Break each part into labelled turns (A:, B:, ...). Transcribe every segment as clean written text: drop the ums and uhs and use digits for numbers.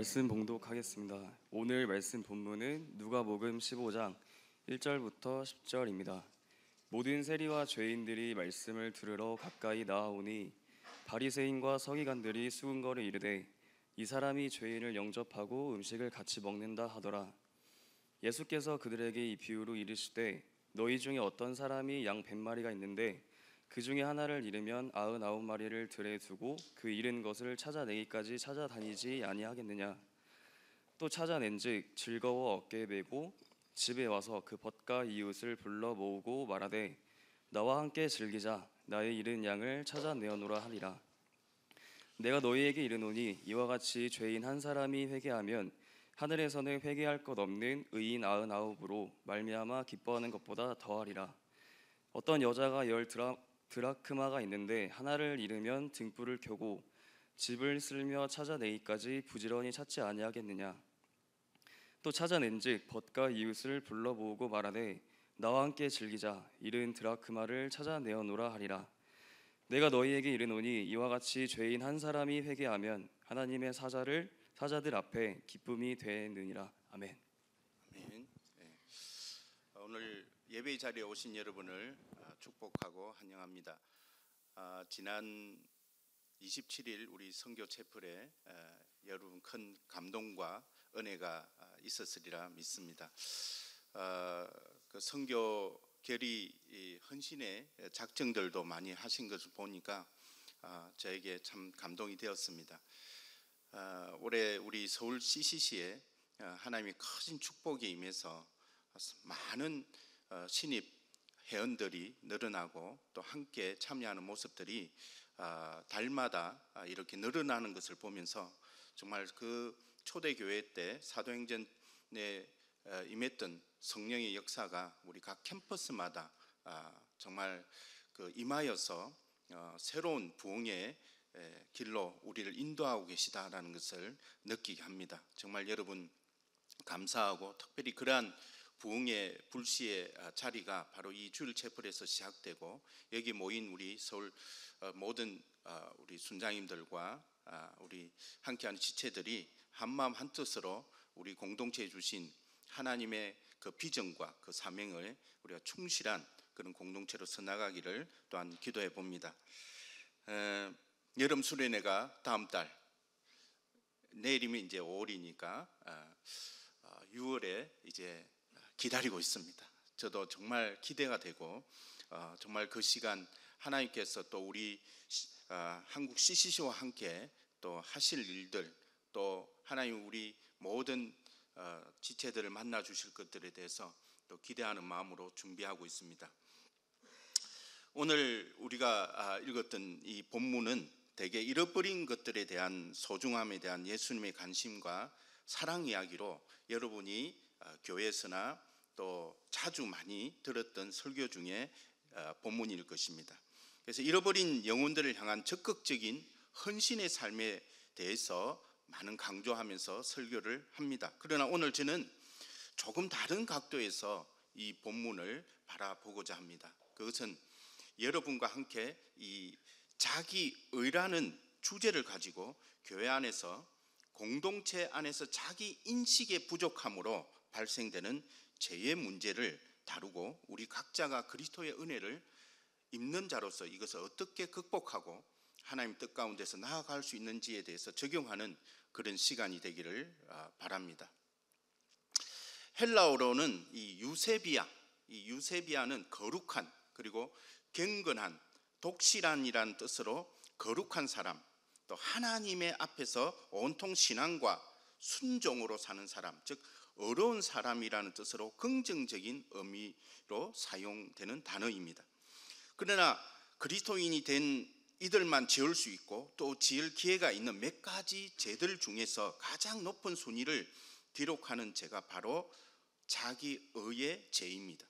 A: 말씀 봉독하겠습니다. 오늘 말씀 본문은 누가복음 15장 1절부터 10절입니다. 모든 세리와 죄인들이 말씀을 들으러 가까이 나아오니 바리새인과 서기관들이 수군거려 이르되 이 사람이 죄인을 영접하고 음식을 같이 먹는다 하더라. 예수께서 그들에게 이 비유로 이르시되 너희 중에 어떤 사람이 양 100마리가 있는데 그 중에 하나를 잃으면 99마리를 들에 두고 그 잃은 것을 찾아내기까지 찾아다니지 아니하겠느냐. 또 찾아낸즉 즐거워 어깨에 메고 집에 와서 그 벗과 이웃을 불러 모으고 말하되 나와 함께 즐기자. 나의 잃은 양을 찾아내어노라 하리라. 내가 너희에게 이르노니 이와 같이 죄인 한 사람이 회개하면 하늘에서는 회개할 것 없는 의인 99으로 말미암아 기뻐하는 것보다 더하리라. 어떤 여자가 10 드라크마가 있는데 하나를 잃으면 등불을 켜고 집을 쓸며 찾아내기까지 부지런히 찾지 아니하겠느냐. 또 찾아낸즉 벗과 이웃을 불러 모으고 말하되 나와 함께 즐기자. 잃은 드라크마를 찾아내어노라 하리라. 내가 너희에게 이르노니 이와 같이 죄인 한 사람이 회개하면 하나님의 사자들 앞에 기쁨이 되느니라. 아멘.
B: 아멘. 네. 오늘 예배 자리에 오신 여러분을 축복하고 환영합니다. 지난 27일 우리 선교 채플에 여러분 큰 감동과 은혜가 있었으리라 믿습니다. 그 선교 결의 헌신의 작정들도 많이 하신 것을 보니까 저에게 참 감동이 되었습니다. 올해 우리 서울 CCC에 하나님의 크신 축복이 임해서 많은 신입 회원들이 늘어나고 또 함께 참여하는 모습들이 달마다 이렇게 늘어나는 것을 보면서 정말 그 초대교회 때 사도행전에 임했던 성령의 역사가 우리 각 캠퍼스마다 정말 그 임하여서 새로운 부흥의 길로 우리를 인도하고 계시다라는 것을 느끼게 합니다. 정말 여러분 감사하고 특별히 그러한 부흥의 불시의 자리가 바로 이 주일 채플에서 시작되고 여기 모인 우리 서울 모든 우리 순장님들과 우리 함께하는 지체들이 한마음 한뜻으로 우리 공동체에 주신 하나님의 그 비전과 그 사명을 우리가 충실한 그런 공동체로 서나가기를 또한 기도해 봅니다. 여름 수련회가 다음 달 내일이면 이제 5월이니까 6월에 이제 기다리고 있습니다. 저도 정말 기대가 되고 정말 그 시간 하나님께서 또 우리 한국 CCC와 함께 또 하실 일들 또 하나님 우리 모든 지체들을 만나 주실 것들에 대해서 또 기대하는 마음으로 준비하고 있습니다. 오늘 우리가 읽었던 이 본문은 대개 잃어버린 것들에 대한 소중함에 대한 예수님의 관심과 사랑 이야기로 여러분이 교회에서나 또 자주 많이 들었던 설교 중에 본문일 것입니다. 그래서 잃어버린 영혼들을 향한 적극적인 헌신의 삶에 대해서 많은 강조하면서 설교를 합니다. 그러나 오늘 저는 조금 다른 각도에서 이 본문을 바라보고자 합니다. 그것은 여러분과 함께 이 자기의라는 주제를 가지고 교회 안에서 공동체 안에서 자기 인식의 부족함으로 발생되는 죄의 문제를 다루고 우리 각자가 그리스도의 은혜를 입는 자로서 이것을 어떻게 극복하고 하나님 뜻 가운데서 나아갈 수 있는지에 대해서 적용하는 그런 시간이 되기를 바랍니다. 헬라어로는 이 유세비아는 거룩한 그리고 경건한 독실한이라는 뜻으로 거룩한 사람 또 하나님의 앞에서 온통 신앙과 순종으로 사는 사람 즉 어려운 사람이라는 뜻으로 긍정적인 의미로 사용되는 단어입니다. 그러나 그리스도인이 된 이들만 지을 수 있고 또 지을 기회가 있는 몇 가지 죄들 중에서 가장 높은 순위를 기록하는 죄가 바로 자기의의 죄입니다.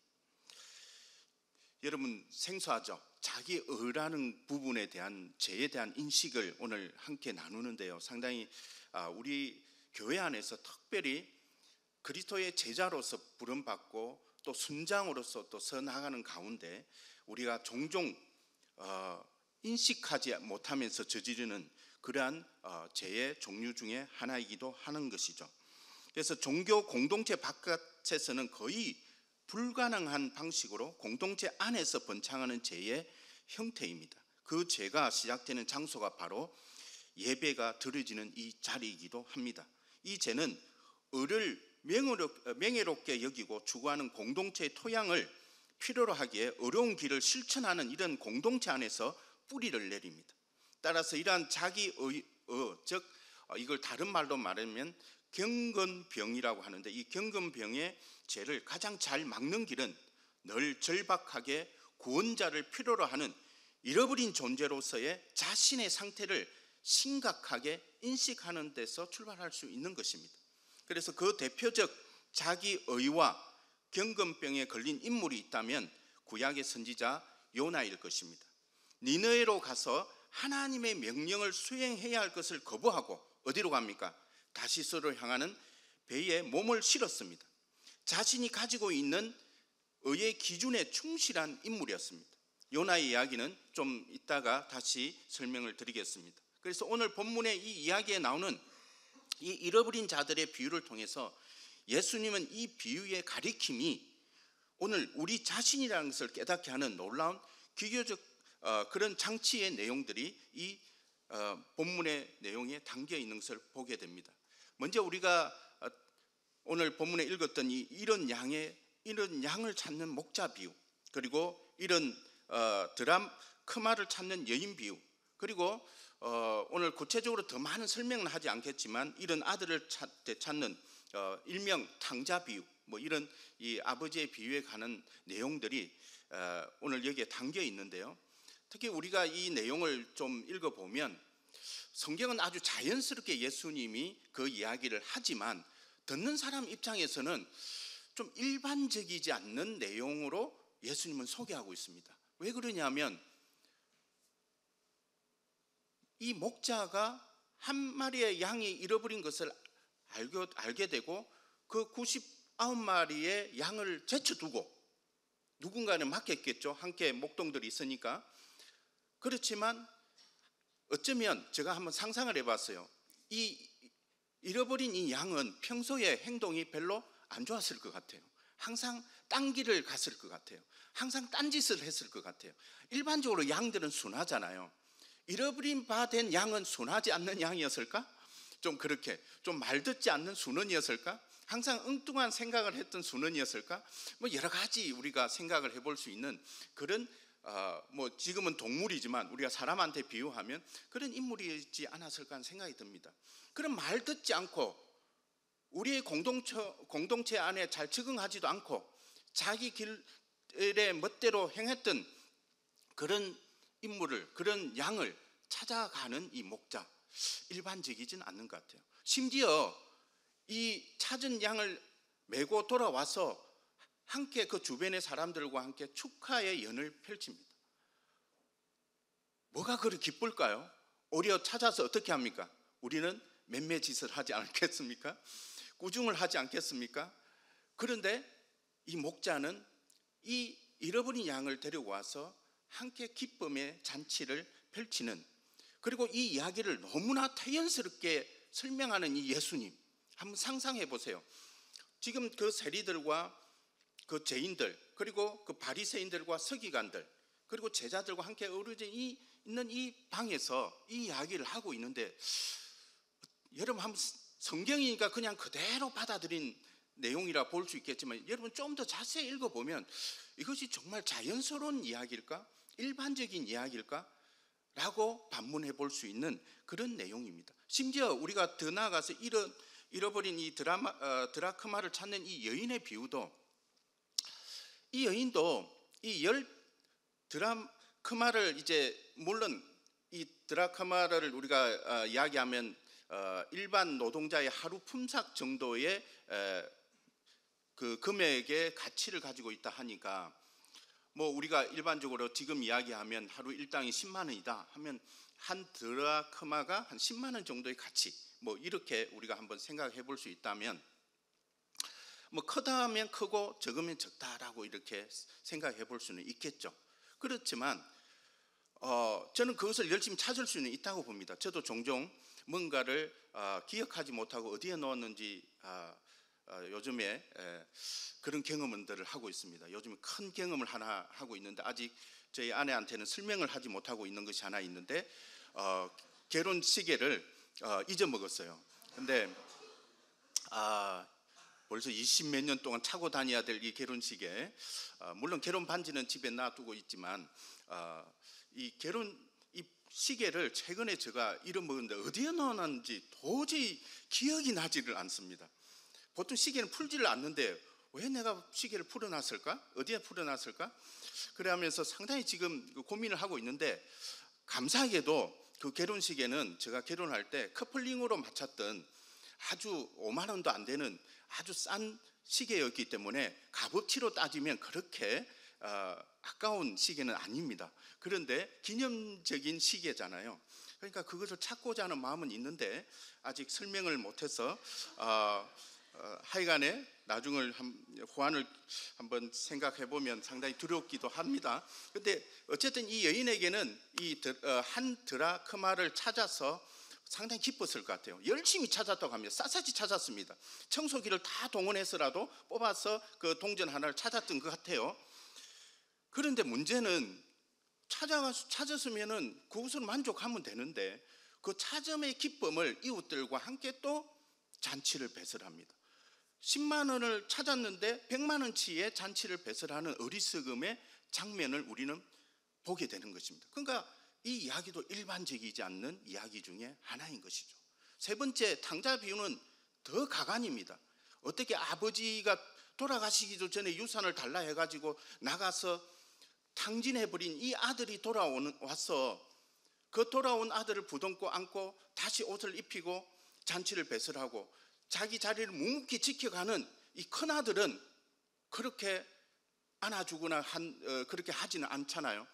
B: 여러분 생소하죠? 자기의라는 부분에 대한 죄에 대한 인식을 오늘 함께 나누는데요. 상당히 우리 교회 안에서 특별히 그리스도의 제자로서 부름받고 또 순장으로서 또 서나가는 가운데 우리가 종종 인식하지 못하면서 저지르는 그러한 죄의 종류 중에 하나이기도 하는 것이죠. 그래서 종교 공동체 바깥에서는 거의 불가능한 방식으로 공동체 안에서 번창하는 죄의 형태입니다. 그 죄가 시작되는 장소가 바로 예배가 드려지는 이 자리이기도 합니다. 이 죄는 을을 명예롭게 여기고 추구하는 공동체의 토양을 필요로 하기에 어려운 길을 실천하는 이런 공동체 안에서 뿌리를 내립니다. 따라서 이러한 자기의, 즉 이걸 다른 말로 말하면 경건병이라고 하는데, 이 경건병의 죄를 가장 잘 막는 길은 늘 절박하게 구원자를 필요로 하는 잃어버린 존재로서의 자신의 상태를 심각하게 인식하는 데서 출발할 수 있는 것입니다. 그래서 그 대표적 자기의와 경건병에 걸린 인물이 있다면 구약의 선지자 요나일 것입니다. 니느웨로 가서 하나님의 명령을 수행해야 할 것을 거부하고 어디로 갑니까? 다시스로 향하는 배에 몸을 실었습니다. 자신이 가지고 있는 의의 기준에 충실한 인물이었습니다. 요나의 이야기는 좀 이따가 다시 설명을 드리겠습니다. 그래서 오늘 본문의 이 이야기에 나오는 이 잃어버린 자들의 비유를 통해서 예수님은 이 비유의 가리킴이 오늘 우리 자신이라는 것을 깨닫게 하는 놀라운 기교적 그런 장치의 내용들이 이 본문의 내용에 담겨 있는 것을 보게 됩니다. 먼저 우리가 오늘 본문에 읽었던 이런 양을 찾는 목자 비유, 그리고 이런 드라크마를 찾는 여인 비유, 그리고 오늘 구체적으로 더 많은 설명은 하지 않겠지만 이런 아들을 찾는 일명 탕자 비유, 뭐 이런 이 아버지의 비유에 관한 내용들이 오늘 여기에 담겨 있는데요. 특히 우리가 이 내용을 좀 읽어보면 성경은 아주 자연스럽게 예수님이 그 이야기를 하지만 듣는 사람 입장에서는 좀 일반적이지 않는 내용으로 예수님은 소개하고 있습니다. 왜 그러냐면 이 목자가 한 마리의 양이 잃어버린 것을 알게 되고 그 99마리의 양을 제쳐두고 누군가는 맡겼겠죠. 함께 목동들이 있으니까. 그렇지만 어쩌면 제가 한번 상상을 해봤어요. 이 잃어버린 이 양은 평소에 행동이 별로 안 좋았을 것 같아요. 항상 딴 길을 갔을 것 같아요. 항상 딴짓을 했을 것 같아요. 일반적으로 양들은 순하잖아요. 잃어버린 바 된 양은 순하지 않는 양이었을까? 좀 그렇게 좀 말듣지 않는 순원이었을까? 항상 엉뚱한 생각을 했던 순원이었을까? 뭐 여러 가지 우리가 생각을 해볼 수 있는 그런 뭐 지금은 동물이지만 우리가 사람한테 비유하면 그런 인물이지 않았을까 하는 생각이 듭니다. 그런 말 듣지 않고 우리의 공동체 안에 잘 적응하지도 않고 자기 길의 멋대로 행했던 그런 인물을, 그런 양을 찾아가는 이 목자, 일반적이진 않는 것 같아요. 심지어 이 찾은 양을 메고 돌아와서 함께 그 주변의 사람들과 함께 축하의 연을 펼칩니다. 뭐가 그리 기쁠까요? 오히려 찾아서 어떻게 합니까? 우리는 맴매짓을 하지 않겠습니까? 꾸중을 하지 않겠습니까? 그런데 이 목자는 이 잃어버린 양을 데려와서 함께 기쁨의 잔치를 펼치는, 그리고 이 이야기를 너무나 자연스럽게 설명하는 이 예수님, 한번 상상해 보세요. 지금 그 세리들과 그 죄인들, 그리고 그 바리새인들과 서기관들, 그리고 제자들과 함께 어우러져 있는 이 방에서 이 이야기를 하고 있는데, 여러분 한번 성경이니까 그냥 그대로 받아들인 내용이라 볼 수 있겠지만 여러분 좀 더 자세히 읽어보면 이것이 정말 자연스러운 이야기일까? 일반적인 이야기일까? 라고 반문해 볼 수 있는 그런 내용입니다. 심지어 우리가 더 나아가서 잃어버린 이 드라크마를 찾는 이 여인의 비유도, 이 여인도 이 드라크마를 이제 물론 이 드라크마를 우리가 이야기하면 일반 노동자의 하루 품삯 정도의 그 금액의 가치를 가지고 있다 하니까, 뭐 우리가 일반적으로 지금 이야기하면 하루 일당이 10만 원이다 하면 한 드라크마가 한 10만 원 정도의 가치, 뭐 이렇게 우리가 한번 생각해 볼 수 있다면, 뭐 크다면 크고 적으면 적다라고 이렇게 생각해 볼 수는 있겠죠. 그렇지만 저는 그것을 열심히 찾을 수는 있다고 봅니다. 저도 종종 뭔가를 기억하지 못하고 어디에 넣었는지 요즘에 그런 경험들을 하고 있습니다. 요즘에 큰 경험을 하나 하고 있는데 아직 저희 아내한테는 설명을 하지 못하고 있는 것이 하나 있는데 결혼 시계를 잊어먹었어요. 근데 벌써 20 몇 년 동안 차고 다녀야 될 이 결혼식에 물론 결혼 반지는 집에 놔두고 있지만 이 시계를 최근에 제가 잃어먹었는데 어디에 넣어놨는지 도저히 기억이 나지를 않습니다. 보통 시계는 풀지를 않는데 왜 내가 시계를 풀어놨을까? 어디에 풀어놨을까? 그래 하면서 상당히 지금 고민을 하고 있는데 감사하게도 그 결혼식에는 제가 결혼할 때 커플링으로 맞췄던 아주 5만 원도 안 되는 아주 싼 시계였기 때문에 값어치로 따지면 그렇게 아까운 시계는 아닙니다. 그런데 기념적인 시계잖아요. 그러니까 그것을 찾고자 하는 마음은 있는데 아직 설명을 못해서 하여간에 나중을 호환을 한번 생각해 보면 상당히 두렵기도 합니다. 근데 어쨌든 이 여인에게는 이 한 드라크마를 찾아서 상당히 기뻤을 것 같아요. 열심히 찾았다고 합니다. 샅샅이 찾았습니다. 청소기를 다 동원해서라도 뽑아서 그 동전 하나를 찾았던 것 같아요. 그런데 문제는 찾았으면은 그것으로 만족하면 되는데 그 찾음의 기쁨을 이웃들과 함께 또 잔치를 배설합니다. 10만 원을 찾았는데 100만 원치의 잔치를 배설하는 어리석음의 장면을 우리는 보게 되는 것입니다. 그러니까 이 이야기도 일반적이지 않는 이야기 중에 하나인 것이죠. 세 번째, 탕자 비유는 더 가관입니다. 어떻게 아버지가 돌아가시기도 전에 유산을 달라 해가지고 나가서 탕진해버린 이 아들이 와서 그 돌아온 아들을 부둥켜 안고 다시 옷을 입히고 잔치를 배설하고 자기 자리를 묵묵히 지켜가는 이 큰아들은 그렇게 안아주거나 그렇게 하지는 않잖아요.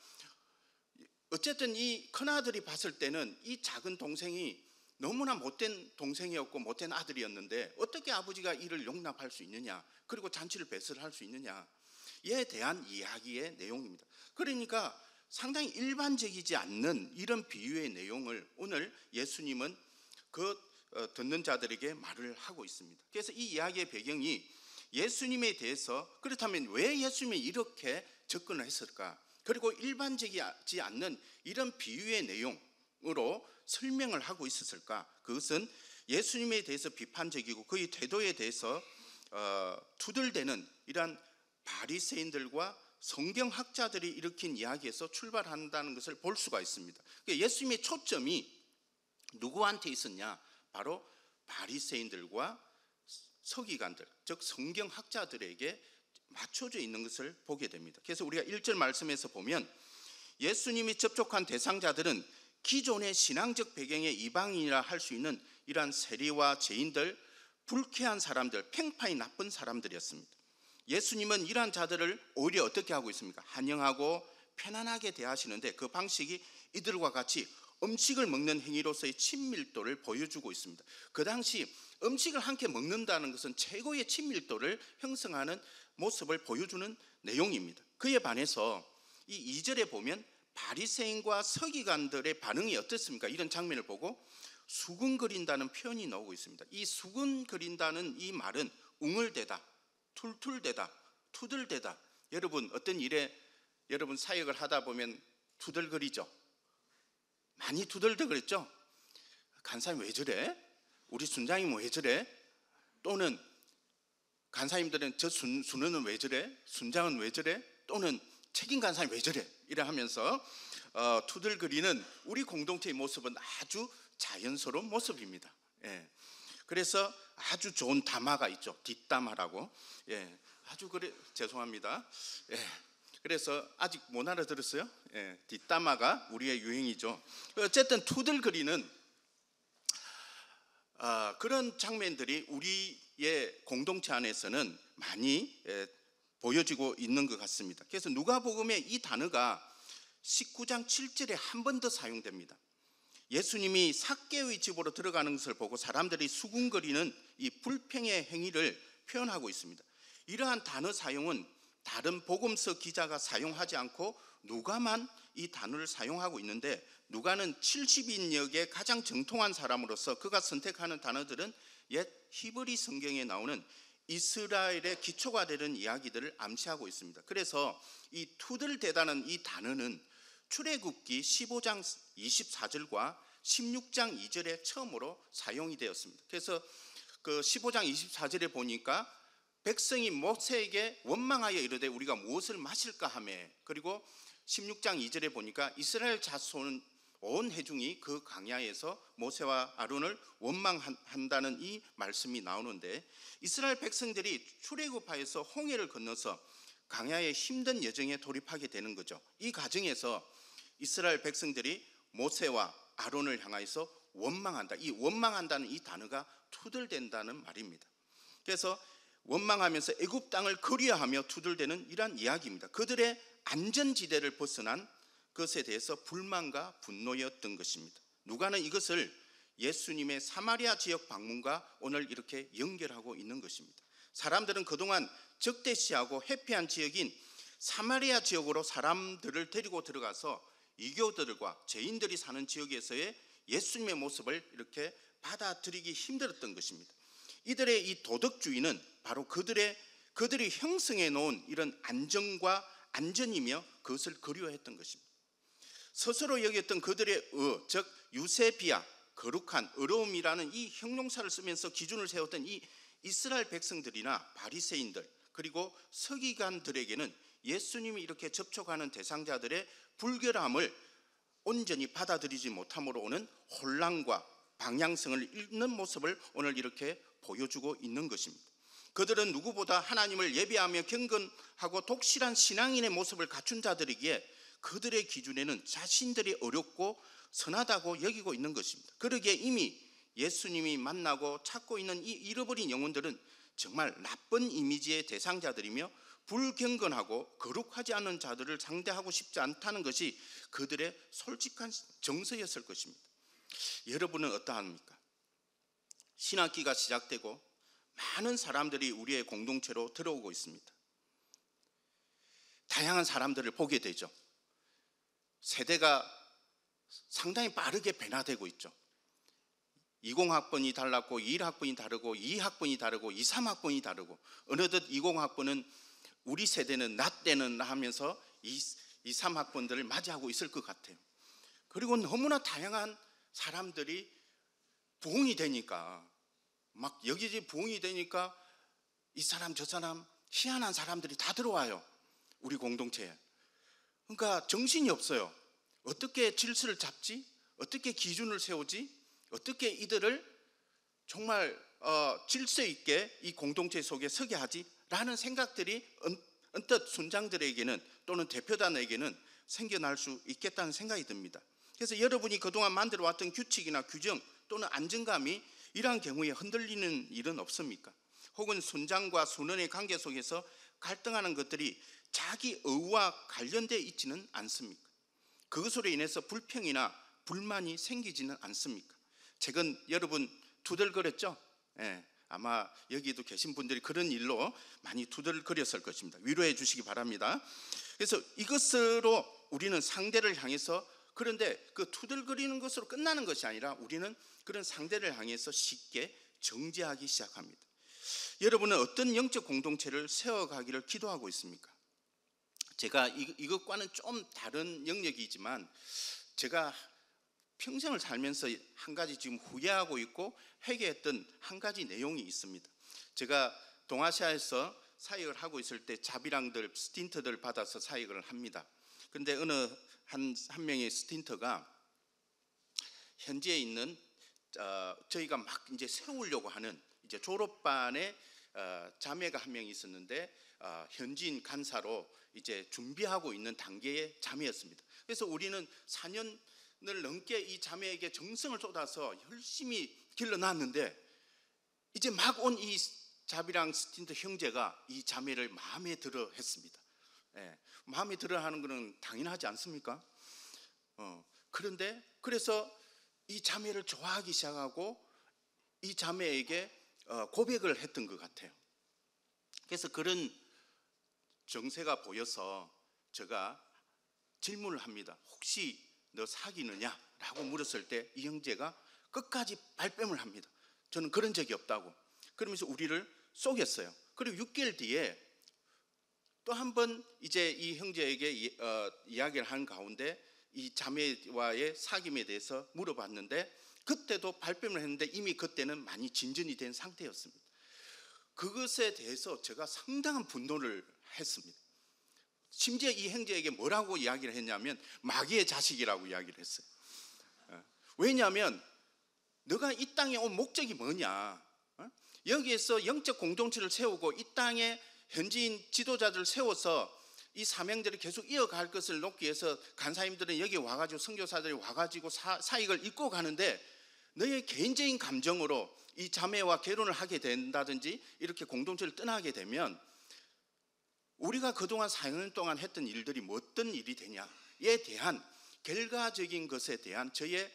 B: 어쨌든 이 큰아들이 봤을 때는 이 작은 동생이 너무나 못된 동생이었고 못된 아들이었는데 어떻게 아버지가 이를 용납할 수 있느냐, 그리고 잔치를 배설할 수 있느냐에 대한 이야기의 내용입니다. 그러니까 상당히 일반적이지 않는 이런 비유의 내용을 오늘 예수님은 듣는 자들에게 말을 하고 있습니다. 그래서 이 이야기의 배경이 예수님에 대해서, 그렇다면 왜 예수님이 이렇게 접근을 했을까? 그리고 일반적이지 않는 이런 비유의 내용으로 설명을 하고 있었을까? 그것은 예수님에 대해서 비판적이고 그의 태도에 대해서 투덜대는 이러한 바리새인들과 성경학자들이 일으킨 이야기에서 출발한다는 것을 볼 수가 있습니다. 예수님의 초점이 누구한테 있었냐? 바로 바리새인들과 서기관들, 즉 성경학자들에게 맞춰져 있는 것을 보게 됩니다. 그래서 우리가 1절 말씀에서 보면 예수님이 접촉한 대상자들은 기존의 신앙적 배경의 이방인이라 할 수 있는 이러한 세리와 죄인들, 불쾌한 사람들, 팽파이 나쁜 사람들이었습니다. 예수님은 이러한 자들을 오히려 어떻게 하고 있습니까? 환영하고 편안하게 대하시는데 그 방식이 이들과 같이 음식을 먹는 행위로서의 친밀도를 보여주고 있습니다. 그 당시 음식을 함께 먹는다는 것은 최고의 친밀도를 형성하는 모습을 보여주는 내용입니다. 그에 반해서 이 2절에 보면 바리새인과 서기관들의 반응이 어떻습니까? 이런 장면을 보고 수근거린다는 표현이 나오고 있습니다. 이 수근거린다는 이 말은 웅을대다, 툴툴대다, 투덜대다. 여러분 어떤 일에 여러분 사역을 하다 보면 투덜거리죠? 많이 투덜거렸죠? 간사님 왜 저래? 우리 순장님 왜 저래? 또는 간사님들은 저 순원은 왜 저래? 순장은 왜 저래? 또는 책임 간사님 왜 저래? 이래 하면서 투덜거리는 우리 공동체의 모습은 아주 자연스러운 모습입니다. 예. 그래서 아주 좋은 담화가 있죠. 뒷담화라고. 예. 아주 그래 죄송합니다. 예. 그래서 아직 못 알아들었어요? 예. 뒷담화가 우리의 유행이죠. 어쨌든 투덜거리는 그런 장면들이 우리의 공동체 안에서는 많이 보여지고 있는 것 같습니다. 그래서 누가복음의 이 단어가 19장 7절에 한 번 더 사용됩니다. 예수님이 삭개의 집으로 들어가는 것을 보고 사람들이 수군거리는 이 불평의 행위를 표현하고 있습니다. 이러한 단어 사용은 다른 복음서 기자가 사용하지 않고 누가만 이 단어를 사용하고 있는데, 누가는 70인역의 가장 정통한 사람으로서 그가 선택하는 단어들은 옛 히브리 성경에 나오는 이스라엘의 기초가 되는 이야기들을 암시하고 있습니다. 그래서 이 투들대다는 이 단어는 출애굽기 15장 24절과 16장 2절에 처음으로 사용이 되었습니다. 그래서 그 15장 24절에 보니까 백성이 모세에게 원망하여 이르되 우리가 무엇을 마실까 하며, 그리고 16장 2절에 보니까 이스라엘 자손 온 회중이 그 광야에서 모세와 아론을 원망한다는 이 말씀이 나오는데, 이스라엘 백성들이 출애굽하여서 홍해를 건너서 광야의 힘든 여정에 돌입하게 되는 거죠. 이 과정에서 이스라엘 백성들이 모세와 아론을 향하여서 원망한다. 이 원망한다는 이 단어가 투덜댄다는 말입니다. 그래서 원망하면서 애굽 땅을 그리워하며 투덜대는 이러한 이야기입니다. 그들의 안전지대를 벗어난 것에 대해서 불만과 분노였던 것입니다. 누가는 이것을 예수님의 사마리아 지역 방문과 오늘 이렇게 연결하고 있는 것입니다. 사람들은 그동안 적대시하고 회피한 지역인 사마리아 지역으로 사람들을 데리고 들어가서 이교도들과 죄인들이 사는 지역에서의 예수님의 모습을 이렇게 받아들이기 힘들었던 것입니다. 이들의 이 도덕주의는 바로 그들이 형성해 놓은 이런 안정과 안전이며 그것을 그리워했던 것입니다. 스스로 여겼던 그들의 즉 유세비아, 거룩한 의로움이라는 이 형용사를 쓰면서 기준을 세웠던 이 이스라엘 백성들이나 바리새인들, 그리고 서기관들에게는 예수님이 이렇게 접촉하는 대상자들의 불결함을 온전히 받아들이지 못함으로 오는 혼란과 방향성을 잃는 모습을 오늘 이렇게 보여주고 있는 것입니다. 그들은 누구보다 하나님을 예배하며 경건하고 독실한 신앙인의 모습을 갖춘 자들이기에 그들의 기준에는 자신들이 어렵고 선하다고 여기고 있는 것입니다. 그러기에 이미 예수님이 만나고 찾고 있는 이 잃어버린 영혼들은 정말 나쁜 이미지의 대상자들이며 불경건하고 거룩하지 않은 자들을 상대하고 싶지 않다는 것이 그들의 솔직한 정서였을 것입니다. 여러분은 어떠합니까? 신학기가 시작되고 많은 사람들이 우리의 공동체로 들어오고 있습니다. 다양한 사람들을 보게 되죠. 세대가 상당히 빠르게 변화되고 있죠. 20학번이 달랐고 21학번이 다르고 2학번이 다르고 23학번이 다르고, 어느덧 20학번은 우리 세대는 나 때는 하면서 23학번들을 맞이하고 있을 것 같아요. 그리고 너무나 다양한 사람들이 부흥이 되니까, 막 여기저기 부흥이 되니까 이 사람 저 사람 희한한 사람들이 다 들어와요, 우리 공동체에. 그러니까 정신이 없어요. 어떻게 질서를 잡지? 어떻게 기준을 세우지? 어떻게 이들을 정말 질서 있게 이 공동체 속에 서게 하지? 라는 생각들이 언뜻 순장들에게는 또는 대표단에게는 생겨날 수 있겠다는 생각이 듭니다. 그래서 여러분이 그동안 만들어왔던 규칙이나 규정 또는 안정감이 이러한 경우에 흔들리는 일은 없습니까? 혹은 순장과 순원의 관계 속에서 갈등하는 것들이 자기 의와 관련되어 있지는 않습니까? 그것으로 인해서 불평이나 불만이 생기지는 않습니까? 최근 여러분 투덜거렸죠? 아마 여기도 계신 분들이 그런 일로 많이 투덜거렸을 것입니다. 위로해 주시기 바랍니다. 그래서 이것으로 우리는 상대를 향해서, 그런데 그 투덜거리는 것으로 끝나는 것이 아니라 우리는 그런 상대를 향해서 쉽게 정죄하기 시작합니다. 여러분은 어떤 영적 공동체를 세워가기를 기도하고 있습니까? 제가 이것과는 좀 다른 영역이지만 제가 평생을 살면서 한 가지 지금 후회하고 있고 회개했던 한 가지 내용이 있습니다. 제가 동아시아에서 사역을 하고 있을 때 자비랑들, 스틴트들 받아서 사역을 합니다. 근데 어느 한 명의 스틴트가 현지에 있는 저희가 막 이제 세우려고 하는 이제 졸업반에 자매가 한 명 있었는데 현지인 간사로 이제 준비하고 있는 단계의 자매였습니다. 그래서 우리는 4년을 넘게 이 자매에게 정성을 쏟아서 열심히 길러놨는데 이제 막 온 이 자비랑 스틴트 형제가 이 자매를 마음에 들어 했습니다. 마음에 들어 하는 것은 당연하지 않습니까? 그런데 그래서 이 자매를 좋아하기 시작하고 이 자매에게 고백을 했던 것 같아요. 그래서 그런 정세가 보여서 제가 질문을 합니다. 혹시 너 사귀느냐? 라고 물었을 때 이 형제가 끝까지 발뺌을 합니다. 저는 그런 적이 없다고. 그러면서 우리를 속였어요. 그리고 6개월 뒤에 또 한 번 이제 이 형제에게 이야기를 한 가운데 이 자매와의 사귐에 대해서 물어봤는데 그때도 발뺌을 했는데 이미 그때는 많이 진전이 된 상태였습니다. 그것에 대해서 제가 상당한 분노를 했습니다. 심지어 이 형제에게 뭐라고 이야기를 했냐면 마귀의 자식이라고 이야기를 했어요. 왜냐하면 너가 이 땅에 온 목적이 뭐냐? 여기에서 영적 공동체를 세우고 이 땅에 현지인 지도자들을 세워서 이 사명들을 계속 이어갈 것을 놓기 위해서 간사님들은 여기 와가지고 선교사들이 와가지고 사익을 잇고 가는데 너의 개인적인 감정으로 이 자매와 결혼을 하게 된다든지 이렇게 공동체를 떠나게 되면 우리가 그동안 4년 동안 했던 일들이 뭐 어떤 일이 되냐에 대한 결과적인 것에 대한 저의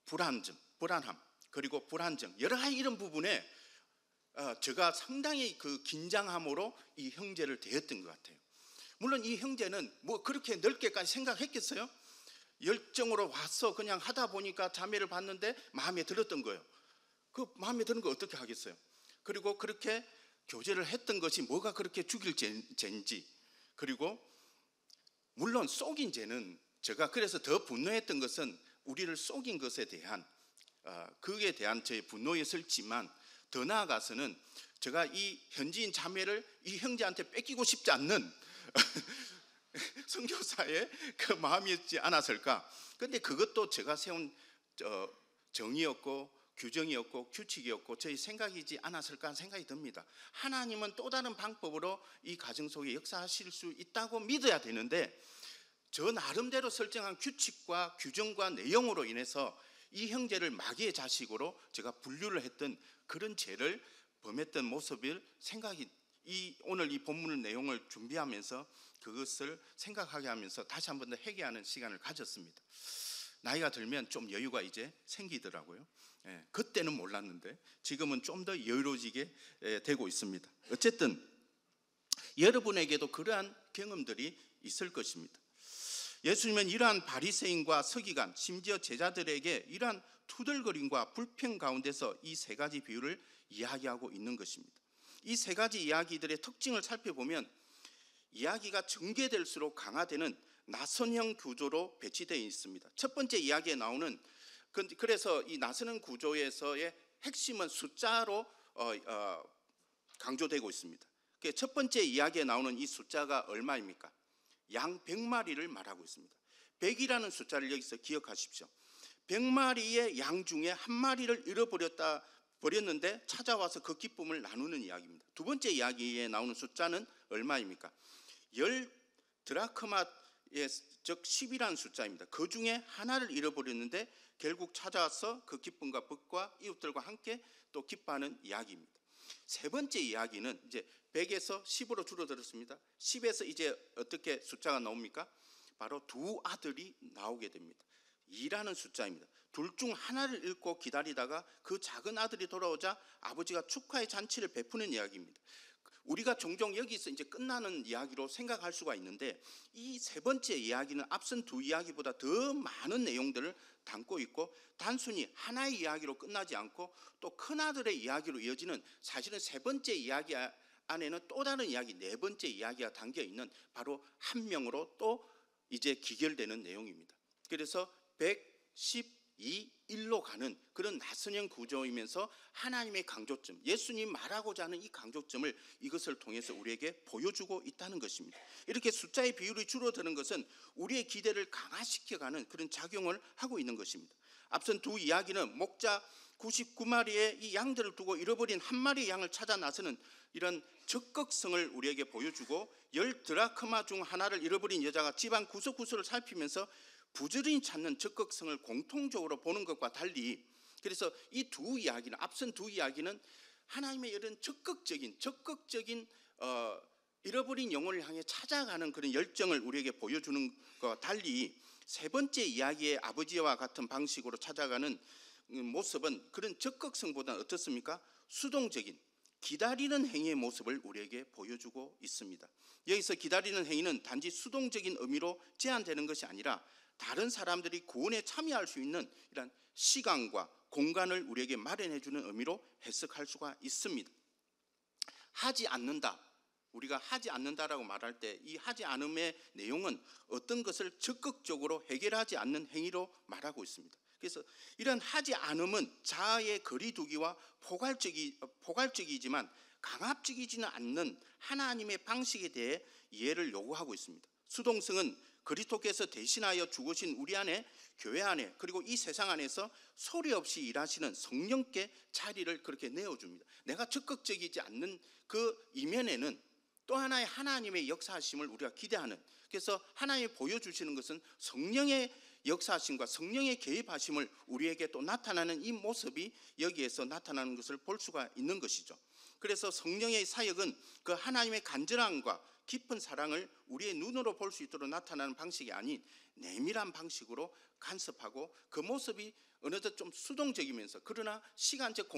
B: 불안함 그리고 불안정 여러 가지 이런 부분에 제가 상당히 그 긴장함으로 이 형제를 대했던 것 같아요. 물론 이 형제는 뭐 그렇게 넓게까지 생각했겠어요? 열정으로 와서 그냥 하다 보니까 자매를 봤는데 마음에 들었던 거예요. 그 마음에 드는 거 어떻게 하겠어요? 그리고 그렇게 교제를 했던 것이 뭐가 그렇게 죽일 죄인지, 그리고 물론 속인 죄는 제가 그래서 더 분노했던 것은 우리를 속인 것에 대한 그에 대한 저의 분노였을지만 더 나아가서는 제가 이 현지인 자매를 이 형제한테 뺏기고 싶지 않는 선교사의 그 마음이었지 않았을까. 그런데 그것도 제가 세운 정의였고 규정이었고 규칙이었고 저희 생각이지 않았을까 하는 생각이 듭니다. 하나님은 또 다른 방법으로 이 가정 속에 역사하실 수 있다고 믿어야 되는데 저 나름대로 설정한 규칙과 규정과 내용으로 인해서 이 형제를 마귀의 자식으로 제가 분류를 했던 그런 죄를 범했던 모습을 오늘 이 본문 내용을 준비하면서 그것을 생각하게 하면서 다시 한 번 더 회개하는 시간을 가졌습니다. 나이가 들면 좀 여유가 이제 생기더라고요. 그때는 몰랐는데 지금은 좀 더 여유로워지게 되고 있습니다. 어쨌든 여러분에게도 그러한 경험들이 있을 것입니다. 예수님은 이러한 바리새인과 서기관 심지어 제자들에게 이러한 투덜거림과 불평 가운데서 이 세 가지 비유를 이야기하고 있는 것입니다. 이 세 가지 이야기들의 특징을 살펴보면 이야기가 전개될수록 강화되는 나선형 구조로 배치되어 있습니다. 첫 번째 이야기에 나오는 그래서 이 나선형 구조에서의 핵심은 숫자로 강조되고 있습니다. 첫 번째 이야기에 나오는 이 숫자가 얼마입니까? 양 100마리를 말하고 있습니다. 100이라는 숫자를 여기서 기억하십시오. 100마리의 양 중에 한 마리를 잃어버렸는데 찾아와서 그 기쁨을 나누는 이야기입니다. 두 번째 이야기에 나오는 숫자는 얼마입니까? 10 드라크마의 즉 10이라는 숫자입니다. 그 중에 하나를 잃어버렸는데 결국 찾아와서 그 기쁨과 복과 이웃들과 함께 또 기뻐하는 이야기입니다. 세 번째 이야기는 이제 100에서 10으로 줄어들었습니다. 10에서 이제 어떻게 숫자가 나옵니까? 바로 두 아들이 나오게 됩니다. 2라는 숫자입니다. 둘 중 하나를 잃고 기다리다가 그 작은 아들이 돌아오자 아버지가 축하의 잔치를 베푸는 이야기입니다. 우리가 종종 여기서 이제 끝나는 이야기로 생각할 수가 있는데 이 세 번째 이야기는 앞선 두 이야기보다 더 많은 내용들을 담고 있고 단순히 하나의 이야기로 끝나지 않고 또 큰아들의 이야기로 이어지는 사실은 세 번째 이야기 안에는 또 다른 이야기 네 번째 이야기가 담겨 있는 바로 한 명으로 또 이제 기결되는 내용입니다. 그래서 112, 1로 가는 그런 나선형 구조이면서 하나님의 강조점, 예수님 말하고자 하는 이 강조점을 이것을 통해서 우리에게 보여주고 있다는 것입니다. 이렇게 숫자의 비율이 줄어드는 것은 우리의 기대를 강화시켜가는 그런 작용을 하고 있는 것입니다. 앞선 두 이야기는 목자 99마리의 이 양들을 두고 잃어버린 한 마리의 양을 찾아 나서는 이런 적극성을 우리에게 보여주고 10 드라크마 중 하나를 잃어버린 여자가 집안 구석구석을 살피면서 부지런히 찾는 적극성을 공통적으로 보는 것과 달리 그래서 이 두 이야기는 앞선 두 이야기는 하나님의 이런 적극적인 잃어버린 영혼을 향해 찾아가는 그런 열정을 우리에게 보여주는 것과 달리 세 번째 이야기의 아버지와 같은 방식으로 찾아가는 모습은 그런 적극성보다는 어떻습니까? 수동적인 기다리는 행위의 모습을 우리에게 보여주고 있습니다. 여기서 기다리는 행위는 단지 수동적인 의미로 제한되는 것이 아니라 다른 사람들이 구원에 참여할 수 있는 이런 시간과 공간을 우리에게 마련해 주는 의미로 해석할 수가 있습니다. 하지 않는다, 우리가 하지 않는다라고 말할 때 이 하지 않음의 내용은 어떤 것을 적극적으로 해결하지 않는 행위로 말하고 있습니다. 그래서 이런 하지 않음은 자아의 거리두기와 포괄적이지만 강압적이지는 않는 하나님의 방식에 대해 이해를 요구하고 있습니다. 수동성은 그리스도께서 대신하여 죽으신 우리 안에, 교회 안에, 그리고 이 세상 안에서 소리 없이 일하시는 성령께 자리를 그렇게 내어줍니다. 내가 적극적이지 않는 그 이면에는 또 하나의 하나님의 역사하심을 우리가 기대하는, 그래서 하나님이 보여주시는 것은 성령의 역사하심과 성령의 개입하심을 우리에게 또 나타나는 이 모습이 여기에서 나타나는 것을 볼 수가 있는 것이죠. 그래서 성령의 사역은 그 하나님의 간절함과 깊은 사랑을 우리의 눈으로 볼 수 있도록 나타나는 방식이 아닌 내밀한 방식으로 간섭하고, 그 모습이 어느덧 좀 수동적이면서 그러나 시간적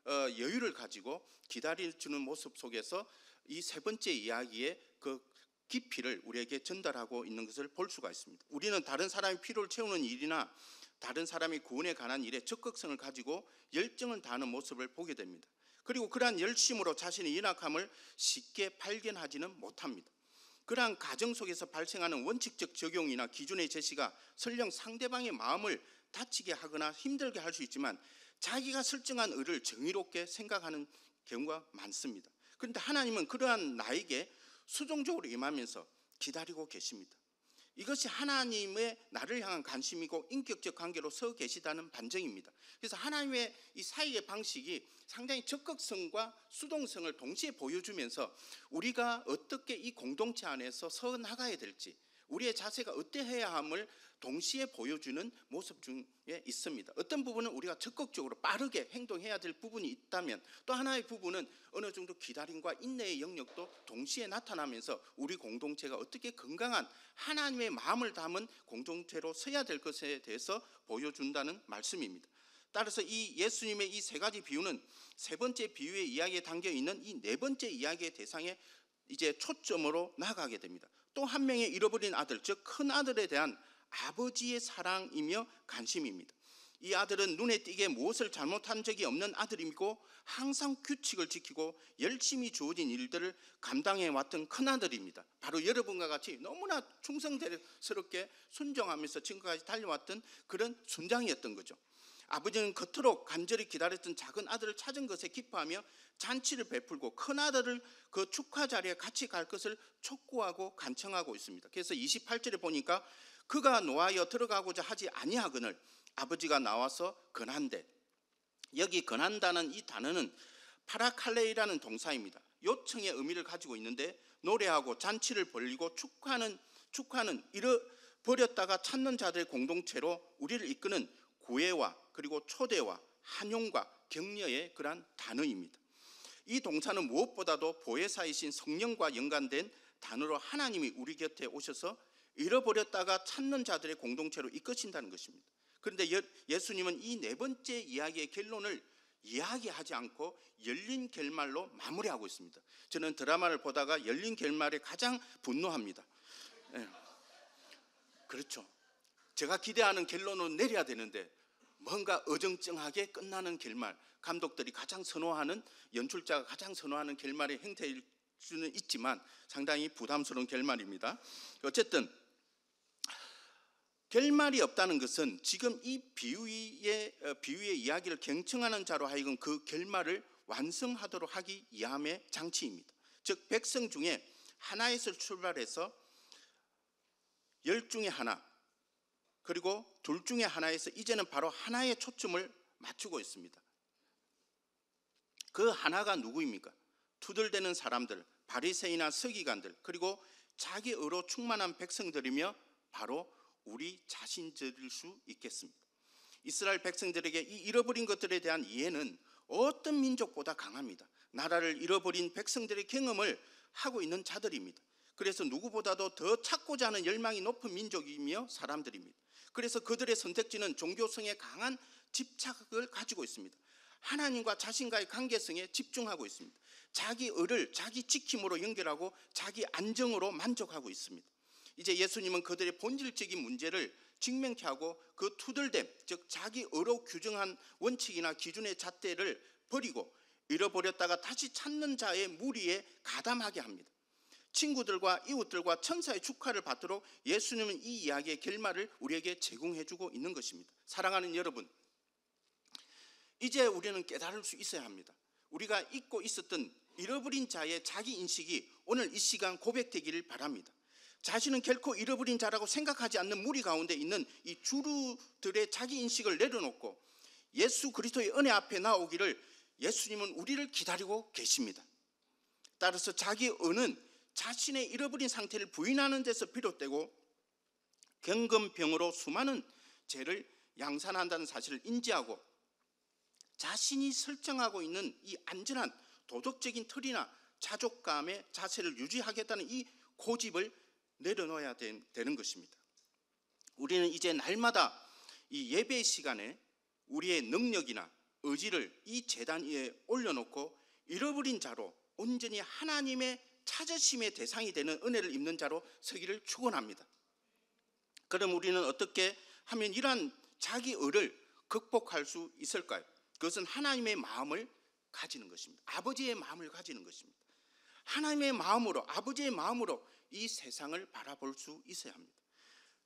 B: 여유를 가지고 기다려주는 모습 속에서 이 세 번째 이야기의 그 깊이를 우리에게 전달하고 있는 것을 볼 수가 있습니다. 우리는 다른 사람의 필요를 채우는 일이나 다른 사람의 구원에 관한 일에 적극성을 가지고 열정을 다하는 모습을 보게 됩니다. 그리고 그러한 열심으로 자신의 연약함을 쉽게 발견하지는 못합니다. 그러한 가정 속에서 발생하는 원칙적 적용이나 기준의 제시가 설령 상대방의 마음을 다치게 하거나 힘들게 할 수 있지만 자기가 설정한 의를 정의롭게 생각하는 경우가 많습니다. 그런데 하나님은 그러한 나에게 수동적으로 임하면서 기다리고 계십니다. 이것이 하나님의 나를 향한 관심이고 인격적 관계로 서 계시다는 반증입니다. 그래서 하나님의 이 사역의 방식이 상당히 적극성과 수동성을 동시에 보여주면서 우리가 어떻게 이 공동체 안에서 서 나가야 될지, 우리의 자세가 어떠해야 함을 동시에 보여주는 모습 중에 있습니다. 어떤 부분은 우리가 적극적으로 빠르게 행동해야 될 부분이 있다면, 또 하나의 부분은 어느 정도 기다림과 인내의 영역도 동시에 나타나면서 우리 공동체가 어떻게 건강한 하나님의 마음을 담은 공동체로 서야 될 것에 대해서 보여준다는 말씀입니다. 따라서 이 예수님의 이 세 가지 비유는 세 번째 비유의 이야기에 담겨 있는 이 네 번째 이야기의 대상에 이제 초점으로 나가게 됩니다. 또 한 명의 잃어버린 아들, 즉 큰 아들에 대한 아버지의 사랑이며 관심입니다. 이 아들은 눈에 띄게 무엇을 잘못한 적이 없는 아들이고 항상 규칙을 지키고 열심히 주어진 일들을 감당해 왔던 큰 아들입니다. 바로 여러분과 같이 너무나 충성스럽게 순종하면서 지금까지 달려왔던 그런 순장이었던 거죠. 아버지는 겉으로 간절히 기다렸던 작은 아들을 찾은 것에 기뻐하며 잔치를 베풀고 큰 아들을 그 축하 자리에 같이 갈 것을 촉구하고 간청하고 있습니다. 그래서 28절에 보니까 그가 노하여 들어가고자 하지 아니하거늘 아버지가 나와서 권한대. 여기 권한다는 이 단어는 파라칼레이라는 동사입니다. 요청의 의미를 가지고 있는데, 노래하고 잔치를 벌리고 축하는 잃어버렸다가 찾는 자들의 공동체로 우리를 이끄는 구애와 그리고 초대와 환영과 격려의 그러한 단어입니다. 이 동사는 무엇보다도 보혜사이신 성령과 연관된 단어로 하나님이 우리 곁에 오셔서 잃어버렸다가 찾는 자들의 공동체로 이끄신다는 것입니다. 그런데 예수님은 이 네 번째 이야기의 결론을 이야기하지 않고 열린 결말로 마무리하고 있습니다. 저는 드라마를 보다가 열린 결말에 가장 분노합니다. 그렇죠. 제가 기대하는 결론은 내려야 되는데 뭔가 어정쩡하게 끝나는 결말, 감독들이 가장 선호하는, 연출자가 가장 선호하는 결말의 형태일 수는 있지만 상당히 부담스러운 결말입니다. 어쨌든 결말이 없다는 것은 지금 이 비유의 이야기를 경청하는 자로 하여금 그 결말을 완성하도록 하기 위함의 장치입니다. 즉 백성 중에 하나에서 출발해서 10 중에 하나, 그리고 2 중에 하나에서 이제는 바로 하나의 초점을 맞추고 있습니다. 그 하나가 누구입니까? 투덜대는 사람들, 바리새인이나 서기관들, 그리고 자기 의로 충만한 백성들이며 바로 우리 자신들일 수 있겠습니다. 이스라엘 백성들에게 이 잃어버린 것들에 대한 이해는 어떤 민족보다 강합니다. 나라를 잃어버린 백성들의 경험을 하고 있는 자들입니다. 그래서 누구보다도 더 찾고자 하는 열망이 높은 민족이며 사람들입니다. 그래서 그들의 선택지는 종교성에 강한 집착을 가지고 있습니다. 하나님과 자신과의 관계성에 집중하고 있습니다. 자기 의를 자기 지킴으로 연결하고 자기 안정으로 만족하고 있습니다. 이제 예수님은 그들의 본질적인 문제를 직면케 하고 그 투덜됨, 즉 자기 의로 규정한 원칙이나 기준의 잣대를 버리고 잃어버렸다가 다시 찾는 자의 무리에 가담하게 합니다. 친구들과 이웃들과 천사의 축하를 받도록 예수님은 이 이야기의 결말을 우리에게 제공해주고 있는 것입니다. 사랑하는 여러분, 이제 우리는 깨달을 수 있어야 합니다. 우리가 잊고 있었던 잃어버린 자의 자기 인식이 오늘 이 시간 고백되기를 바랍니다. 자신은 결코 잃어버린 자라고 생각하지 않는 무리 가운데 있는 이 주루들의 자기 인식을 내려놓고 예수 그리스도의 은혜 앞에 나오기를 예수님은 우리를 기다리고 계십니다. 따라서 자기 의는 자신의 잃어버린 상태를 부인하는 데서 비롯되고 경건병으로 수많은 죄를 양산한다는 사실을 인지하고 자신이 설정하고 있는 이 안전한 도덕적인 틀이나 자족감의 자세를 유지하겠다는 이 고집을 내려놓아야 되는 것입니다. 우리는 이제 날마다 이 예배 시간에 우리의 능력이나 의지를 이 제단 위에 올려놓고 잃어버린 자로 온전히 하나님의 찾으심의 대상이 되는 은혜를 입는 자로 서기를 축원합니다. 그럼 우리는 어떻게 하면 이러한 자기 의를 극복할 수 있을까요? 그것은 하나님의 마음을 가지는 것입니다. 아버지의 마음을 가지는 것입니다. 하나님의 마음으로, 아버지의 마음으로 이 세상을 바라볼 수 있어야 합니다.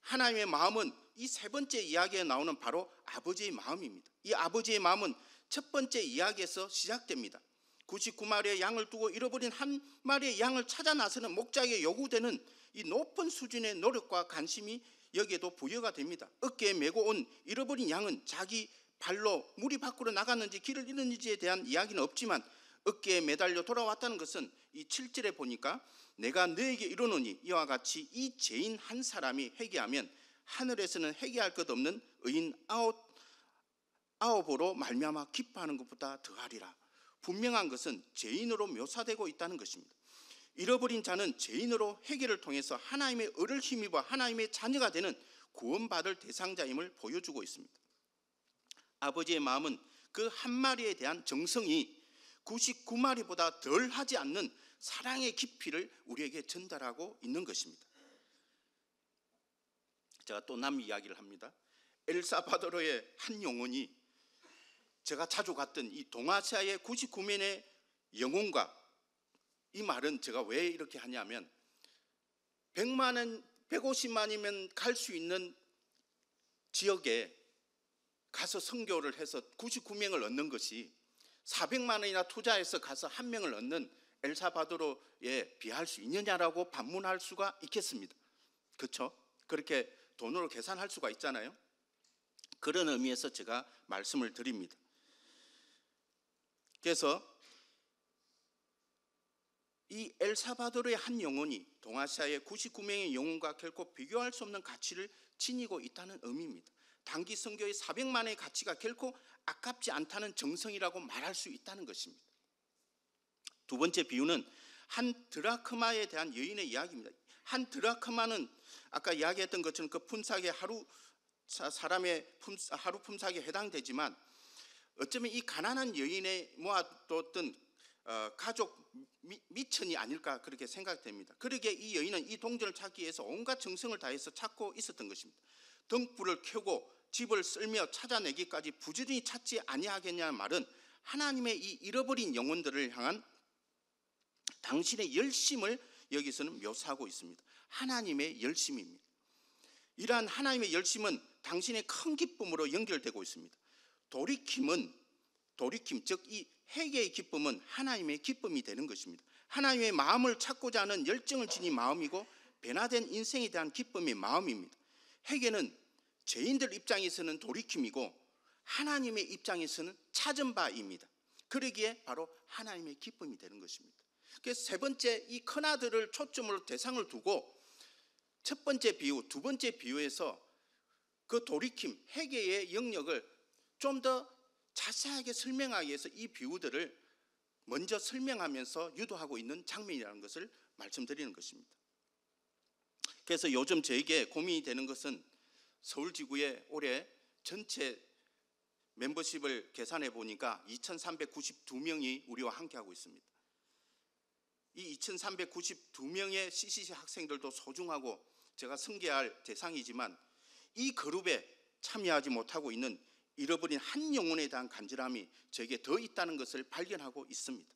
B: 하나님의 마음은 이 세 번째 이야기에 나오는 바로 아버지의 마음입니다. 이 아버지의 마음은 첫 번째 이야기에서 시작됩니다. 99마리의 양을 두고 잃어버린 한 마리의 양을 찾아 나서는 목자에게 요구되는 이 높은 수준의 노력과 관심이 여기에도 부여가 됩니다. 어깨에 메고 온 잃어버린 양은 자기 발로 무리 밖으로 나갔는지 길을 잃었는지에 대한 이야기는 없지만 어깨에 매달려 돌아왔다는 것은 이 7절에 보니까 내가 너에게 이르노니 이와 같이 이 죄인 한 사람이 회개하면 하늘에서는 회개할 것 없는 의인 아홉으로 말미암아 기뻐하는 것보다 더하리라. 분명한 것은 죄인으로 묘사되고 있다는 것입니다. 잃어버린 자는 죄인으로 회개를 통해서 하나님의 의를 힘입어 하나님의 자녀가 되는 구원받을 대상자임을 보여주고 있습니다. 아버지의 마음은 그 한 마리에 대한 정성이 99마리보다 덜 하지 않는 사랑의 깊이를 우리에게 전달하고 있는 것입니다. 제가 또 남 이야기를 합니다. 엘사바도르의 한 영혼이 제가 자주 갔던 이 동아시아의 99명의 영혼과, 이 말은 제가 왜 이렇게 하냐면 100만원, 150만이면 갈 수 있는 지역에 가서 선교를 해서 99명을 얻는 것이 400만 원이나 투자해서 가서 한 명을 얻는 엘사바도르에 비할 수 있느냐라고 반문할 수가 있겠습니다. 그렇죠? 그렇게 돈으로 계산할 수가 있잖아요. 그런 의미에서 제가 말씀을 드립니다. 그래서 이 엘사바도르의 한 영혼이 동아시아의 99명의 영혼과 결코 비교할 수 없는 가치를 지니고 있다는 의미입니다. 단기 선교의 400만의 가치가 결코 아깝지 않다는 정성이라고 말할 수 있다는 것입니다. 두 번째 비유는 한 드라크마에 대한 여인의 이야기입니다. 한 드라크마는 아까 이야기했던 것처럼 그 품삯의 사람의 하루 품삯에 해당되지만 어쩌면 이 가난한 여인의 모아뒀던 가족 미천이 아닐까 그렇게 생각됩니다. 그러기에 이 여인은 이 동전을 찾기 위해서 온갖 정성을 다해서 찾고 있었던 것입니다. 등불을 켜고 집을 쓸며 찾아내기까지 부지런히 찾지 아니하겠냐는 말은 하나님의 이 잃어버린 영혼들을 향한 당신의 열심을 여기서는 묘사하고 있습니다. 하나님의 열심입니다. 이러한 하나님의 열심은 당신의 큰 기쁨으로 연결되고 있습니다. 돌이킴 즉 이 회개의 기쁨은 하나님의 기쁨이 되는 것입니다. 하나님의 마음을 찾고자 하는 열정을 지닌 마음이고 변화된 인생에 대한 기쁨의 마음입니다. 회개는 죄인들 입장에서는 돌이킴이고 하나님의 입장에서는 찾은 바입니다. 그러기에 바로 하나님의 기쁨이 되는 것입니다. 그래서 세 번째 이 큰아들을 초점으로 대상을 두고 첫 번째 비유, 두 번째 비유에서 그 돌이킴, 회개의 영역을 좀 더 자세하게 설명하기 위해서 이 비유들을 먼저 설명하면서 유도하고 있는 장면이라는 것을 말씀드리는 것입니다. 그래서 요즘 저에게 고민이 되는 것은 서울지구에 올해 전체 멤버십을 계산해 보니까 2,392명이 우리와 함께하고 있습니다. 이 2,392명의 CCC 학생들도 소중하고 제가 섬겨야 대상이지만 이 그룹에 참여하지 못하고 있는 잃어버린 한 영혼에 대한 간절함이 저에게 더 있다는 것을 발견하고 있습니다.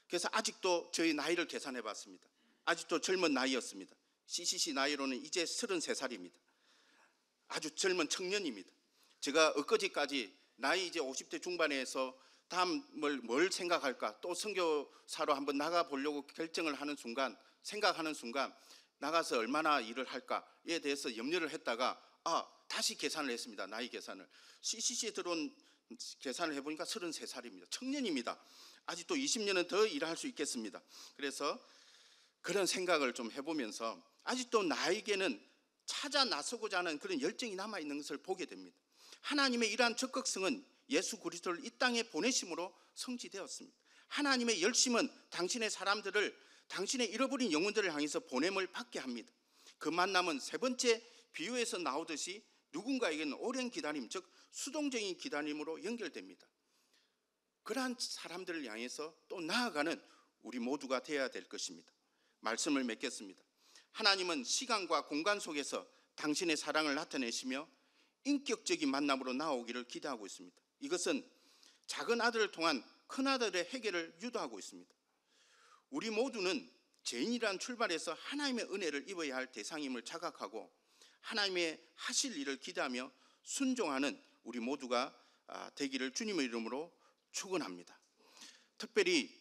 B: 그래서 아직도 저희 나이를 계산해 봤습니다. 아직도 젊은 나이였습니다. CCC 나이로는 이제 33살입니다. 아주 젊은 청년입니다. 제가 엊그제까지 나이 이제 50대 중반에서 다음 뭘 생각할까, 또 선교사로 한번 나가보려고 결정을 하는 순간, 생각하는 순간 나가서 얼마나 일을 할까에 대해서 염려를 했다가 다시 계산을 했습니다. 나이 계산을. CCC에 들어온 계산을 해보니까 33살입니다. 청년입니다. 아직도 20년은 더 일할 수 있겠습니다. 그래서 그런 생각을 좀 해보면서 아직도 나에게는 찾아 나서고자 하는 그런 열정이 남아있는 것을 보게 됩니다. 하나님의 이러한 적극성은 예수 그리스도를 이 땅에 보내심으로 성취되었습니다. 하나님의 열심은 당신의 사람들을, 당신의 잃어버린 영혼들을 향해서 보냄을 받게 합니다. 그 만남은 세 번째 비유에서 나오듯이 누군가에게는 오랜 기다림, 즉 수동적인 기다림으로 연결됩니다. 그러한 사람들을 향해서 또 나아가는 우리 모두가 되어야 될 것입니다. 말씀을 맺겠습니다. 하나님은 시간과 공간 속에서 당신의 사랑을 나타내시며 인격적인 만남으로 나오기를 기대하고 있습니다. 이것은 작은 아들을 통한 큰 아들의 해결을 유도하고 있습니다. 우리 모두는 죄인이란 출발에서 하나님의 은혜를 입어야 할 대상임을 자각하고 하나님의 하실 일을 기대하며 순종하는 우리 모두가 되기를 주님의 이름으로 축원합니다. 특별히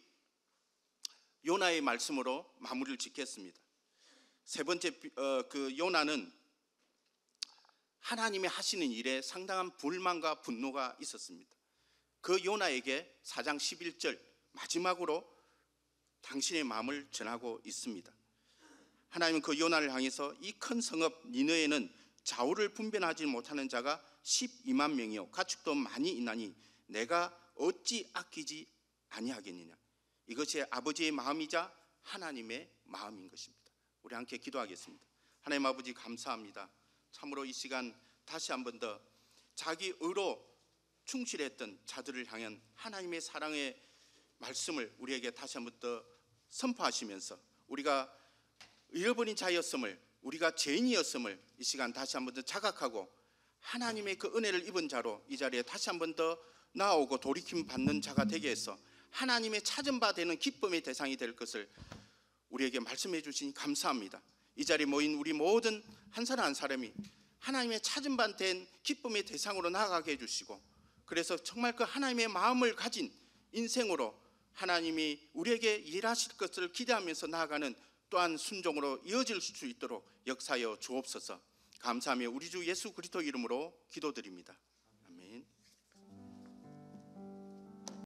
B: 요나의 말씀으로 마무리를 짓겠습니다. 세 번째 그 요나는 하나님의 하시는 일에 상당한 불만과 분노가 있었습니다. 그 요나에게 4장 11절 마지막으로 당신의 마음을 전하고 있습니다. 하나님은 그 요나를 향해서 이 큰 성읍 니느웨는 좌우를 분별하지 못하는 자가 12만 명이요 가축도 많이 있나니 내가 어찌 아끼지 아니하겠느냐. 이것이 아버지의 마음이자 하나님의 마음인 것입니다. 우리 함께 기도하겠습니다. 하나님 아버지 감사합니다. 참으로 이 시간 다시 한 번 더 자기 의로 충실했던 자들을 향한 하나님의 사랑의 말씀을 우리에게 다시 한 번 더 선포하시면서 우리가 잃어버린 자였음을, 우리가 죄인이었음을 이 시간 다시 한 번 더 자각하고 하나님의 그 은혜를 입은 자로 이 자리에 다시 한 번 더 나오고 돌이킴 받는 자가 되게 해서 하나님의 찾은 바 되는 기쁨의 대상이 될 것을 우리에게 말씀해 주시니 감사합니다. 이 자리에 모인 우리 모든 한 사람 한 사람이 하나님의 찾은 바 된 기쁨의 대상으로 나아가게 해주시고, 그래서 정말 그 하나님의 마음을 가진 인생으로 하나님이 우리에게 일하실 것을 기대하면서 나아가는 또한 순종으로 이어질 수 있도록 역사하여 주옵소서. 감사하며 우리 주 예수 그리스도 이름으로 기도드립니다.